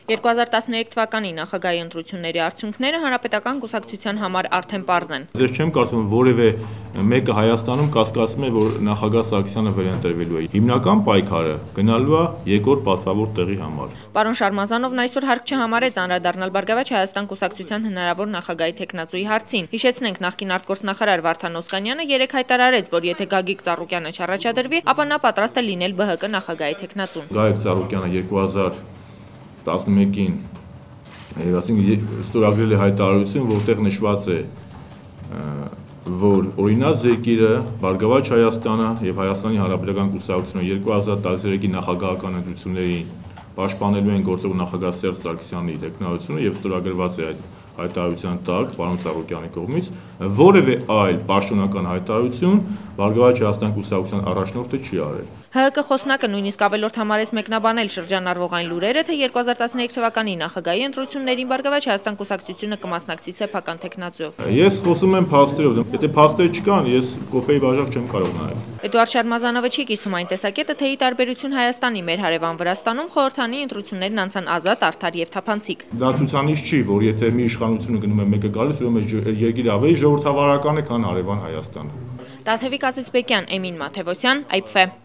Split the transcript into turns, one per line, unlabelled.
2013 թվականի նախագահի ընտրությունների արդյունքները հանրապետական կուսակցության համար արդեն պարզ են։
Ես չեմ կարծում, որևէ մեկը Հայաստանում կասկածում է, որ նախագահ Սարգսյանը վերընտրվելու է։ Հիմնական պայքարը գնալու է երկրորդ պատվավոր տեղի համար։
Պարոն Շարմազանովն այսօր հարկ չհամարեց անդրադառնալ Բարգավաճ Հայաստան կուսակցության հնարավոր նախագահի թեկնածուի հարցին։ Հիշեցնենք, նախկին արտգործնախարար Վարդան Օսկանյանը երեկ հայտարարեց, որ եթե Գագիկ Ծառուկյանը չառաջադրվի, ապա նա պատրաստ է լինել ԲՀԿ նախագահի թեկնածուն։
Գագիկ Ծառուկյանը 2011-ին ստորագրել է հայտարարություն, որտեղ նշված է, որ օրինաց երկիրը, Բարգավաճ Հայաստանը եւ Հայաստանի Հանրապետական կուսակցությունը 2013-ի նախագահական ընտրություններին պաշտպանելու են գործող նախագահ Սերժ Սարգսյանի տեխնոլոգիությունը եւ ստորագրված է այդ հայտարարության տակ պարոն Ծառուկյանի կողմից որևէ այլ պաշտոնական հայտարարություն Բարգավաճ Հայաստան կուսակցության առաջնորդը չի արել։
ՀՀԿ խոսնակը նույնիսկ ավելորդ համարեց մեկնաբանել շրջանառվող այն լուրերը, թե 2013 թվականի նախագահի ընտրություններին Բարգավաճ Հայաստան կուսակցությունը կմասնակցի սեփական թեկնածուով։
Ես խոսում եմ փաստերով, եթե փաստեր չկան, ես կոֆեի բաժակ չեմ կարող նայել։
Էդուարդ Շարմազանովը չի կիսում այն տեսակետը, թե ի տարբերություն Հայաստանի մեր հարևան Վրաստանում խորհրդանի ընտրություններն անցան ազատ, արդար եւ թափանցիկ։
Դա ցուցանիշ չի, որ եթե մի իշխանությունը գնում է մեկը գալիս, ուրեմն երկիրը ավելի ժողովրդավարական է, քան հարևան Հայաստանը։
Տաթևիկ Ազիզբեկյան, Էմին Մաթևոսյան, IPF